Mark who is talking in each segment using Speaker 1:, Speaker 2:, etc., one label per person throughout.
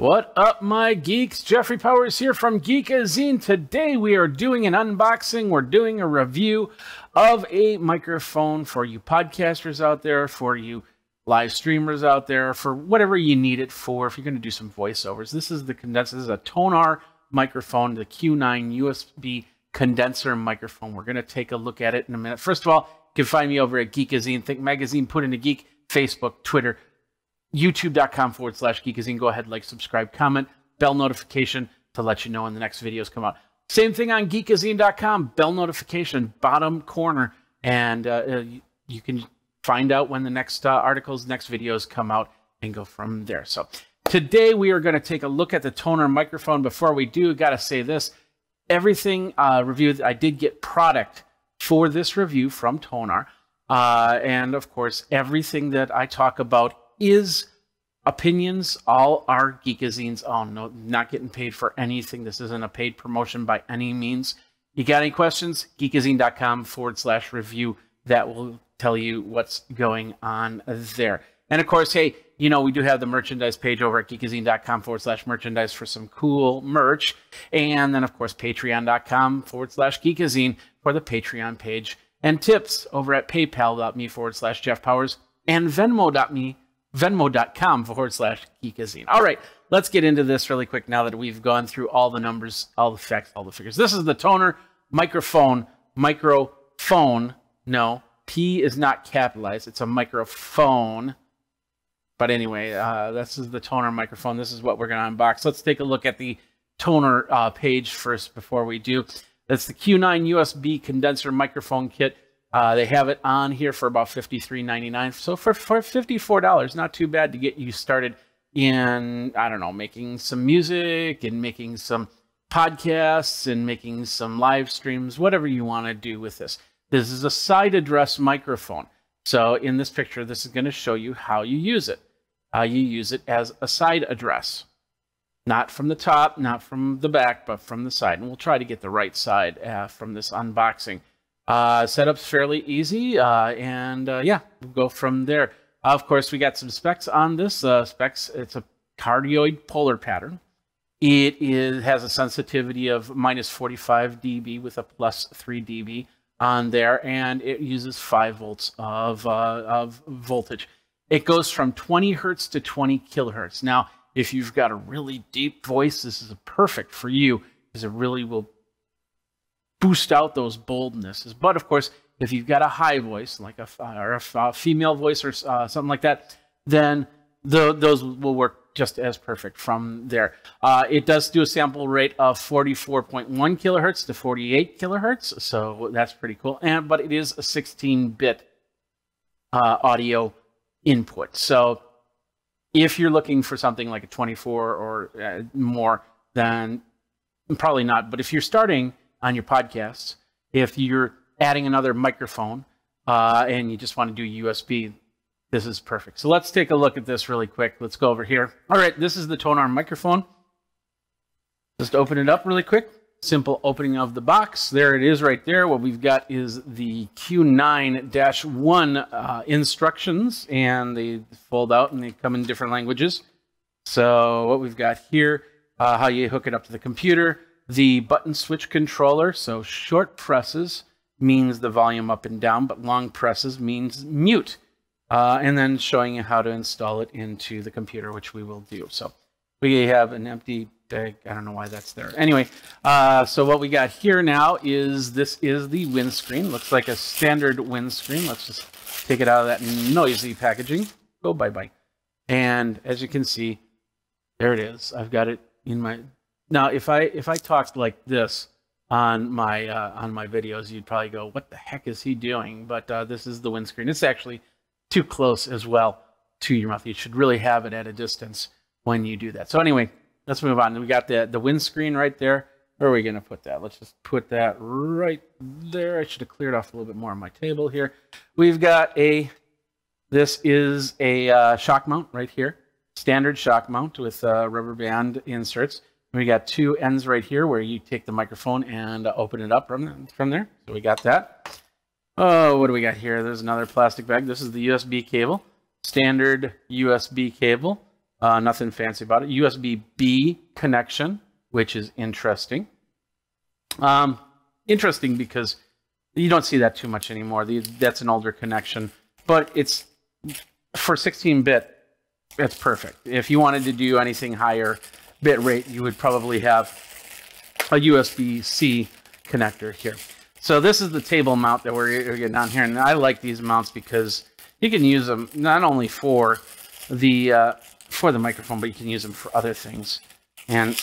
Speaker 1: What up, my geeks? Jeffrey Powers here from Geekazine. Today we are doing an unboxing. We're doing a review of a microphone for you podcasters out there, for you live streamers out there, for whatever you need it for. If you're going to do some voiceovers, this is the condenser. This is a Tonor microphone, the Q9 USB condenser microphone. We're going to take a look at it in a minute. First of all, you can find me over at Geekazine. Think Magazine, put in a geek, Facebook, Twitter, youtube.com/Geekazine. Go ahead, like, subscribe, comment, bell notification to let you know when the next videos come out. Same thing on Geekazine.com, bell notification, bottom corner, and you can find out when the next articles, next videos come out and go from there. So today we are going to take a look at the Tonor microphone. Before we do, got to say this. Everything reviewed, I did get product for this review from Tonor. And of course, everything that I talk about is opinions. All are Geekazine's own. No, not getting paid for anything. This isn't a paid promotion by any means. You got any questions? Geekazine.com/review. That will tell you what's going on there. And of course, hey, you know, we do have the merchandise page over at geekazine.com/merchandise for some cool merch. And then, of course, patreon.com/Geekazine for the Patreon page. And tips over at paypal.me/Jeff Powers and venmo.com/Geekazine. All right, let's get into this really quick now that we've gone through all the numbers, all the facts, all the figures. This is the Tonor microphone. No, P is not capitalized. It's a microphone. But anyway, this is the Tonor microphone. This is what we're going to unbox. Let's take a look at the Tonor page first before we do. That's the Q9 USB condenser microphone kit. They have it on here for about $53.99. So for $54, not too bad to get you started in, I don't know, making some music and making some podcasts and making some live streams, whatever you want to do with this. This is a side address microphone. So in this picture, this is going to show you how you use it. You use it as a side address. Not from the top, not from the back, but from the side. And we'll try to get the right side from this unboxing. Setup's fairly easy, yeah, we'll go from there. Of course, we got some specs on this. Specs, it's a cardioid polar pattern. It has a sensitivity of -45 dB with a +3 dB on there, and it uses 5 volts of voltage. It goes from 20 hertz to 20 kilohertz. Now, if you've got a really deep voice, this is perfect for you because it really will boost out those boldnesses. But of course, if you've got a high voice, like a female voice or something like that, then those will work just as perfect from there. It does do a sample rate of 44.1 kilohertz to 48 kilohertz, so that's pretty cool. But it is a 16-bit audio input. So if you're looking for something like a 24 or more, then probably not. But if you're starting on your podcasts, if you're adding another microphone and you just want to do USB, this is perfect. So let's take a look at this really quick. Let's go over here. All right, this is the Tonor microphone. Just open it up really quick. Simple opening of the box. There it is right there. What we've got is the Q9-1 instructions, and they fold out and they come in different languages. So what we've got here, how you hook it up to the computer, the button switch controller. So short presses means the volume up and down, but long presses means mute. And then showing you how to install it into the computer, which we will do. So we have an empty bag. I don't know why that's there. Anyway, so what we got here now is this is the windscreen. Looks like a standard windscreen. Let's just take it out of that noisy packaging. Go bye-bye. And as you can see, there it is. I've got it in my... Now, if I talked like this on my videos, you'd probably go, "What the heck is he doing?" But this is the windscreen. It's actually too close as well to your mouth. You should really have it at a distance when you do that. So anyway, let's move on. We got the windscreen right there. Where are we going to put that? Let's just put that right there. I should have cleared off a little bit more on my table here. We've got this is a shock mount right here. Standard shock mount with rubber band inserts. We got 2 ends right here where you take the microphone and open it up from there. So we got that. Oh, what do we got here? There's another plastic bag. This is the USB cable. Standard USB cable. Nothing fancy about it. USB-B connection, which is interesting. Interesting because you don't see that too much anymore. That's an older connection, but it's for 16-bit. It's perfect. If you wanted to do anything higher bit rate, you would probably have a USB-C connector here. So this is the table mount that we're getting on here, and I like these mounts because you can use them not only for the microphone, but you can use them for other things. And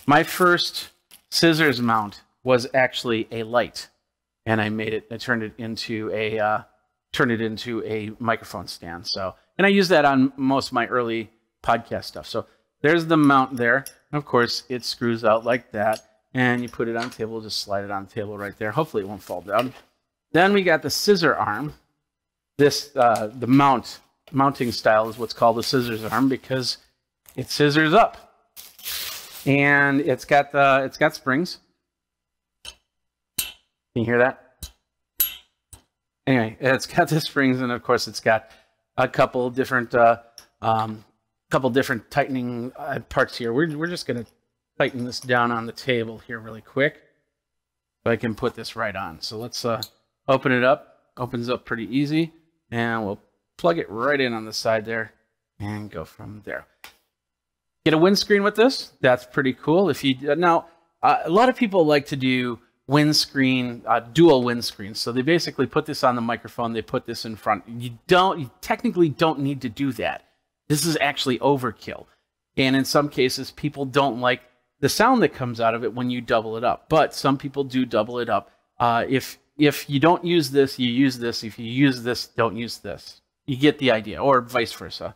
Speaker 1: my first scissors mount was actually a light, and I turned it into a microphone stand. So, and I use that on most of my early podcast stuff. So there's the mount there. Of course, it screws out like that, and you put it on the table, just slide it on the table right there. Hopefully it won't fall down. Then we got the scissor arm. This, the mounting style is what's called the scissors arm because it scissors up. And it's got springs. Can you hear that? Anyway, it's got the springs, and of course it's got a couple different tightening parts here. We're just going to tighten this down on the table here really quick so I can put this right on. So let's open it up. Opens up pretty easy, and we'll plug it right in on the side there and go from there. Get a windscreen with this. That's pretty cool. If you now, a lot of people like to do windscreen, dual windscreens. So they basically put this on the microphone. They put this in front. You technically don't need to do that. This is actually overkill. And in some cases, people don't like the sound that comes out of it when you double it up. But some people do double it up. If you don't use this, you use this. If you use this, don't use this. You get the idea, or vice versa.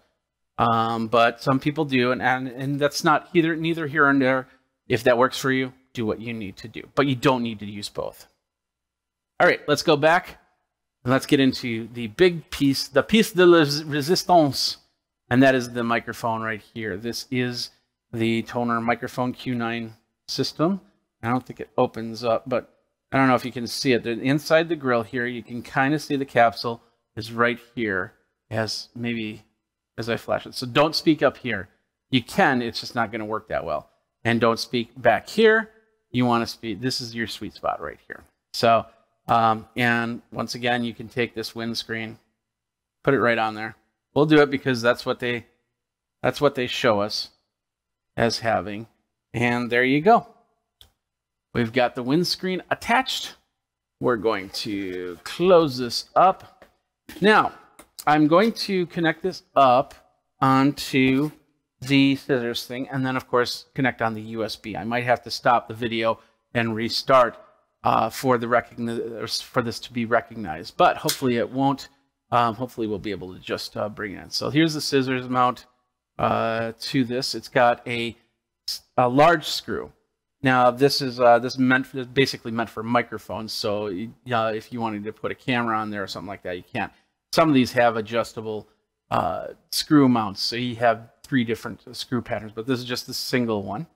Speaker 1: But some people do, and that's not neither here nor there. If that works for you, do what you need to do. But you don't need to use both. All right, let's go back, and let's get into the big piece, the piece de la resistance, and that is the microphone right here. This is the Tonor microphone Q9 system. I don't think it opens up, but I don't know if you can see it. Inside the grill here, you can kind of see the capsule is right here, as I flash it. So don't speak up here. You can, it's just not going to work that well. And don't speak back here. You want to speak, this is your sweet spot right here. So, and once again, you can take this windscreen, put it right on there. We'll do it because that's what they show us as having. And there you go. We've got the windscreen attached. We're going to close this up. Now, I'm going to connect this up onto the scissors thing, and then, of course, connect on the USB. I might have to stop the video and restart for this to be recognized, but hopefully it won't. Hopefully we'll be able to just bring it in. So here's the scissors mount to this. It's got a large screw. Now this is basically meant for microphones. So if you wanted to put a camera on there or something like that, you can't. Some of these have adjustable screw mounts, so you have 3 different screw patterns, but this is just the single one.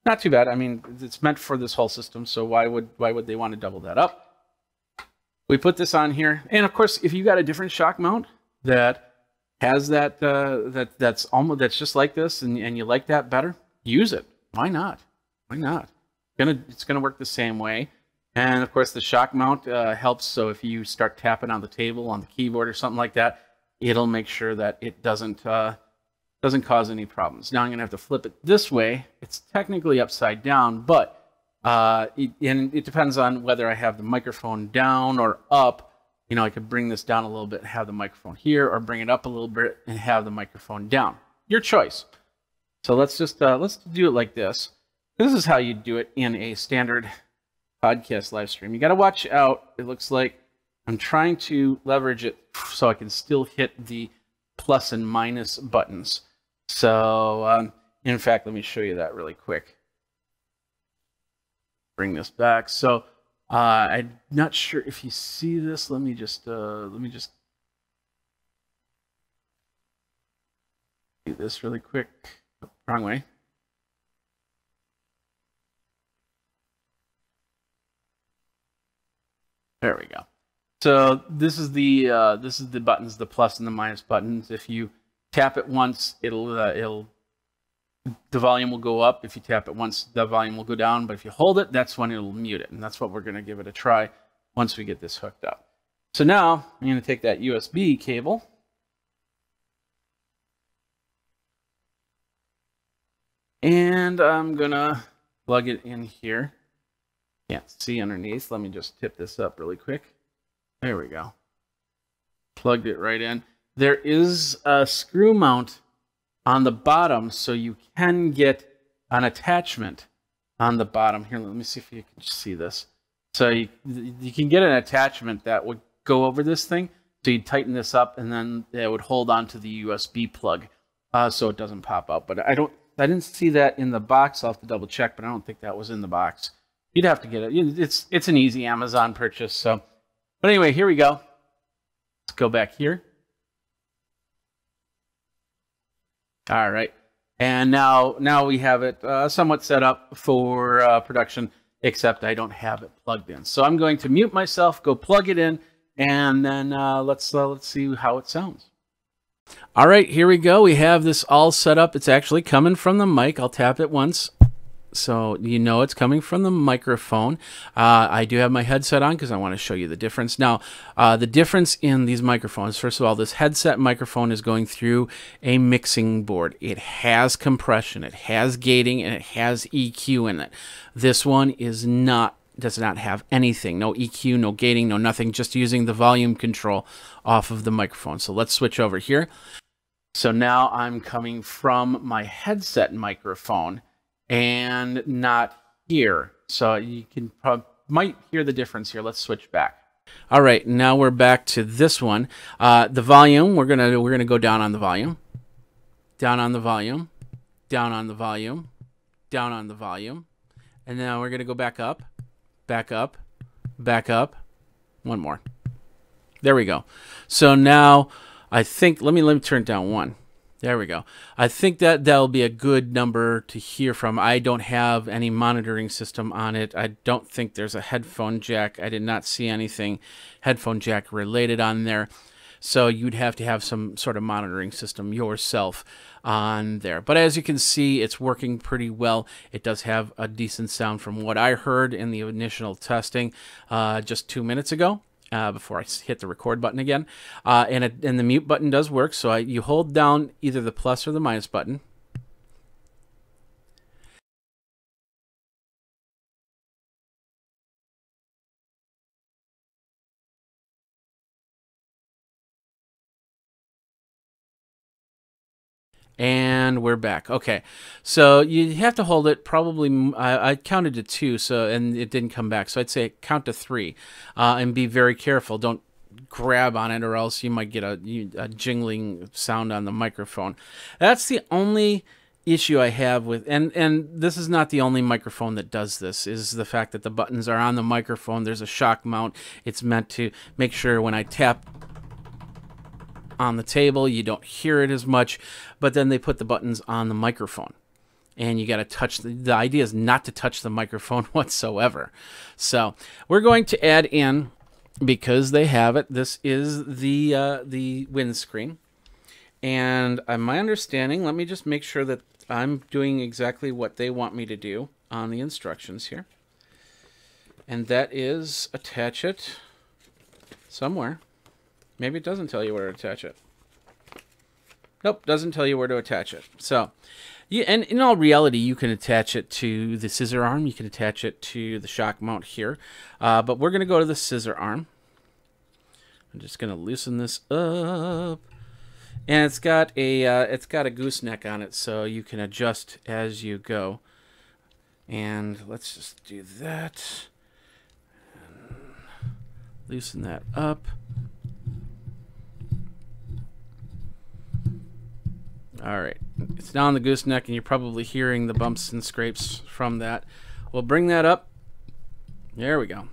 Speaker 1: Not too bad. I mean, it's meant for this whole system, so why would they want to double that up? We put this on here, and of course, if you got a different shock mount that has that's just like this, and you like that better, use it. Why not? Why not? It's gonna work the same way. And of course, the shock mount helps. So if you start tapping on the table, on the keyboard, or something like that, it'll make sure that it doesn't cause any problems. Now I'm gonna have to flip it this way. It's technically upside down, but it depends on whether I have the microphone down or up. You know, I could bring this down a little bit and have the microphone here, or bring it up a little bit and have the microphone down. Your choice. So let's just let's do it like this. This is how you do it in a standard podcast live stream. You got to watch out. It looks like I'm trying to leverage it so I can still hit the plus and minus buttons. So in fact, let me show you that really quick. Bring this back. So I'm not sure if you see this. Let me just do this really quick. Oh, wrong way. There we go. So this is the buttons, the plus and the minus buttons. If you tap it once, the volume will go up. If you tap it once, the volume will go down. But if you hold it, that's when it'll mute it. And that's what we're going to give it a try once we get this hooked up. So now I'm going to take that USB cable. And I'm going to plug it in here. Can't see underneath. Let me just tip this up really quick. There we go. Plugged it right in. There is a screw mount on the bottom, so you can get an attachment on the bottom. Here, let me see if you can see this. So you can get an attachment that would go over this thing. So you tighten this up, and then it would hold on to the USB plug, so it doesn't pop out. But I didn't see that in the box. I'll have to double check, but I don't think that was in the box. You'd have to get it. It's an easy Amazon purchase. So, but anyway, here we go. Let's go back here. All right, and now we have it somewhat set up for production, except I don't have it plugged in. So I'm going to mute myself, go plug it in, and then let's see how it sounds. All right, here we go. We have this all set up. It's actually coming from the mic. I'll tap it once, so you know it's coming from the microphone. I do have my headset on because I want to show you the difference. Now, the difference in these microphones, first of all, this headset microphone is going through a mixing board. It has compression, it has gating, and it has EQ in it. This one does not have anything. No EQ, no gating, no nothing, just using the volume control off of the microphone. So let's switch over here. So now I'm coming from my headset microphone and not here. So you can might hear the difference here. Let's switch back. All right, now we're back to this one. The volume, we're gonna go down on the volume, down on the volume, down on the volume, down on the volume, and now we're gonna go back up, back up, back up. One more. There we go. So now I think let me turn it down one. There we go. I think that'll be a good number to hear from. I don't have any monitoring system on it. I don't think there's a headphone jack. I did not see anything headphone jack related on there. So you'd have to have some sort of monitoring system yourself on there. But as you can see, it's working pretty well. It does have a decent sound from what I heard in the initial testing just 2 minutes ago. Before I hit the record button again. And the mute button does work. So you hold down either the plus or the minus button. And we're back. Okay, so you have to hold it probably, I counted to 2, and it didn't come back. So I'd say count to 3 and be very careful. Don't grab on it or else you might get a jingling sound on the microphone. That's the only issue I have with, and this is not the only microphone that does this, is the fact that the buttons are on the microphone. There's a shock mount. It's meant to make sure when I tap on the table you don't hear it as much, but then they put the buttons on the microphone and you got to touch the idea is not to touch the microphone whatsoever. So we're going to add in, because they have it, this is the windscreen, and my understanding, let me just make sure that I'm doing exactly what they want me to do on the instructions here, and that is attach it somewhere. Maybe it doesn't tell you where to attach it. Nope, doesn't tell you where to attach it. So, and in all reality, you can attach it to the scissor arm. You can attach it to the shock mount here. But we're going to go to the scissor arm. I'm just going to loosen this up. And it's got a gooseneck on it, so you can adjust as you go. And let's just do that. And loosen that up. All right, it's now on the gooseneck, and you're probably hearing the bumps and scrapes from that. We'll bring that up. There we go.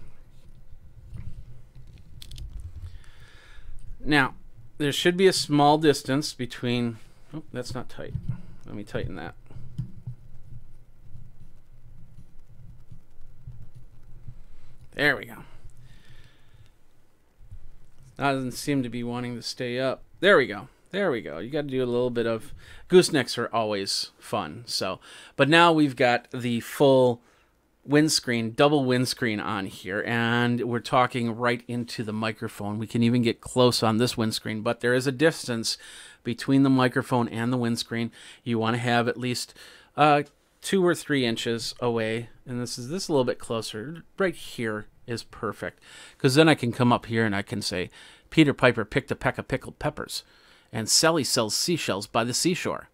Speaker 1: Now, there should be a small distance between... Oh, that's not tight. Let me tighten that. There we go. That doesn't seem to be wanting to stay up. There we go. There we go. You got to do a little bit of goosenecks are always fun. So, but now we've got the full windscreen, double windscreen on here, and we're talking right into the microphone. We can even get close on this windscreen, but there is a distance between the microphone and the windscreen. You want to have at least 2 or 3 inches away, and this a little bit closer. Right here is perfect, because then I can come up here and I can say, Peter Piper picked a peck of pickled peppers, and Sally sells seashells by the seashore.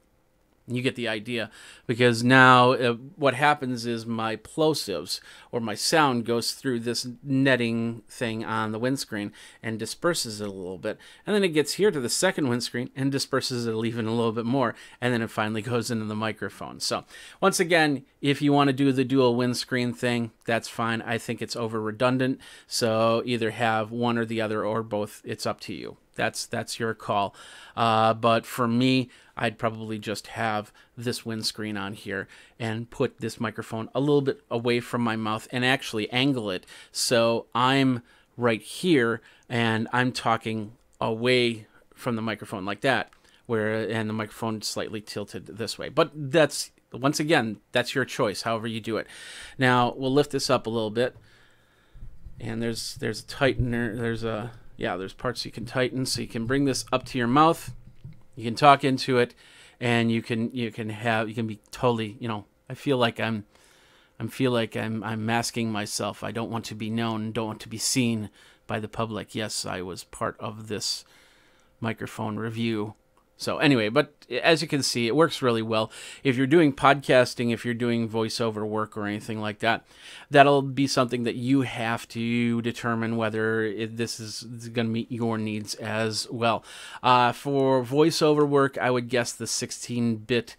Speaker 1: You get the idea, because now what happens is my plosives, or my sound, goes through this netting thing on the windscreen and disperses it a little bit. And then it gets here to the second windscreen and disperses it even a little bit more. And then it finally goes into the microphone. So once again, if you want to do the dual windscreen thing, that's fine. I think it's over redundant. So either have one or the other or both. It's up to you. That's your call. But for me, I'd probably just have this windscreen on here and put this microphone a little bit away from my mouth and actually angle it so I'm right here and I'm talking away from the microphone like that, and the microphone is slightly tilted this way. But that's, once again, that's your choice, however you do it. Now we'll lift this up a little bit, and there's a tightener. There's parts you can tighten, so you can bring this up to your mouth. You can talk into it, and you can be totally, I feel like I'm masking myself. I don't want to be known, don't want to be seen by the public. Yes, I was part of this microphone review. So anyway, but as you can see, it works really well. If you're doing podcasting, if you're doing voiceover work or anything like that, that'll be something that you have to determine whether this is going to meet your needs as well. For voiceover work, I would guess the 16-bit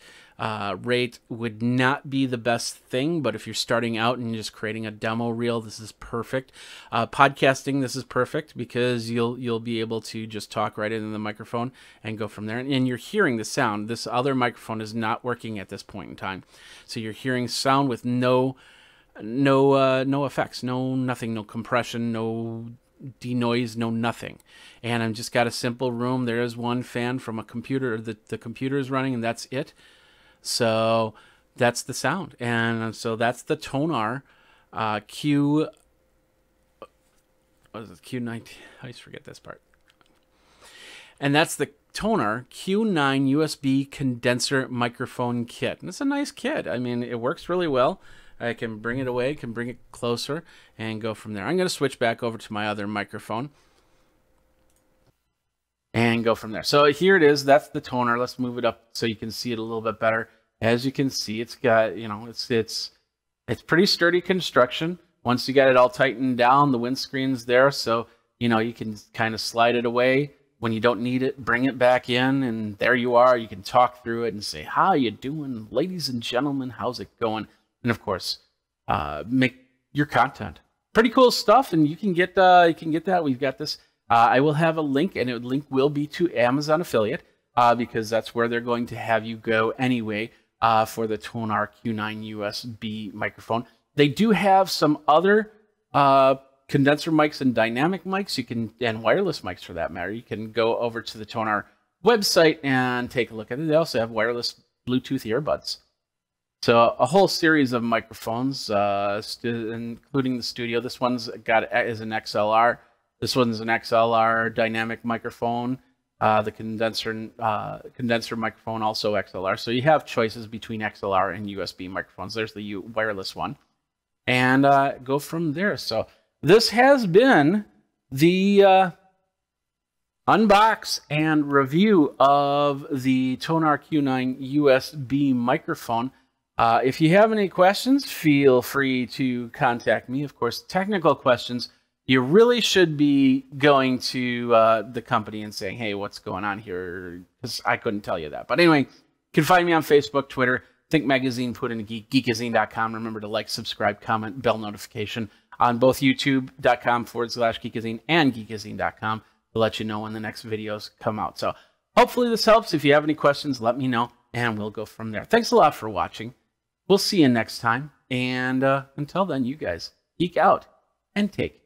Speaker 1: rate would not be the best thing, but if you're starting out and just creating a demo reel, this is perfect. Podcasting, this is perfect, because you'll be able to just talk right into the microphone and go from there, and you're hearing the sound. This other microphone is not working at this point in time, so you're hearing sound with no effects, nothing, no compression, no denoise, no nothing. And I've just got a simple room. There is one fan from a computer, the computer is running, and that's it. So that's the sound. And so that's the Tonor Q19. I always forget this part. And that's the Tonor Q9 USB condenser microphone kit. And it's a nice kit. I mean, it works really well. I can bring it away, can bring it closer, and go from there. I'm going to switch back over to my other microphone and go from there. So here it is. That's the Tonor. Let's move it up so you can see it a little bit better. As you can see, it's got, it's pretty sturdy construction. Once you got it all tightened down, the windscreen's there, so you can kind of slide it away. When you don't need it, bring it back in, and there you are. You can talk through it and say, "How you doing, ladies and gentlemen? How's it going?" And of course, make your content. Pretty cool stuff, and you can get that. We've got this. I will have a link, and the link will be to Amazon affiliate, because that's where they're going to have you go anyway, for the Tonor Q9 USB microphone. They do have some other condenser mics and dynamic mics, and wireless mics for that matter. You can go over to the Tonor website and take a look at it. They also have wireless Bluetooth earbuds. So a whole series of microphones, including the studio. This one's is an XLR. This one's an XLR dynamic microphone. The condenser microphone, also XLR. So you have choices between XLR and USB microphones. There's the wireless one. And go from there. So this has been the unbox and review of the Tonor Q9 USB microphone. If you have any questions, feel free to contact me. Of course, technical questions, you really should be going to the company and saying, "Hey, what's going on here?" Because I couldn't tell you that. But anyway, you can find me on Facebook, Twitter, Think Magazine, put in Geek, geekazine.com. Remember to like, subscribe, comment, bell notification on both youtube.com/Geekazine and geekazine.com to let you know when the next videos come out. So hopefully this helps. If you have any questions, let me know, and we'll go from there. Thanks a lot for watching. We'll see you next time. And until then, you guys geek out and take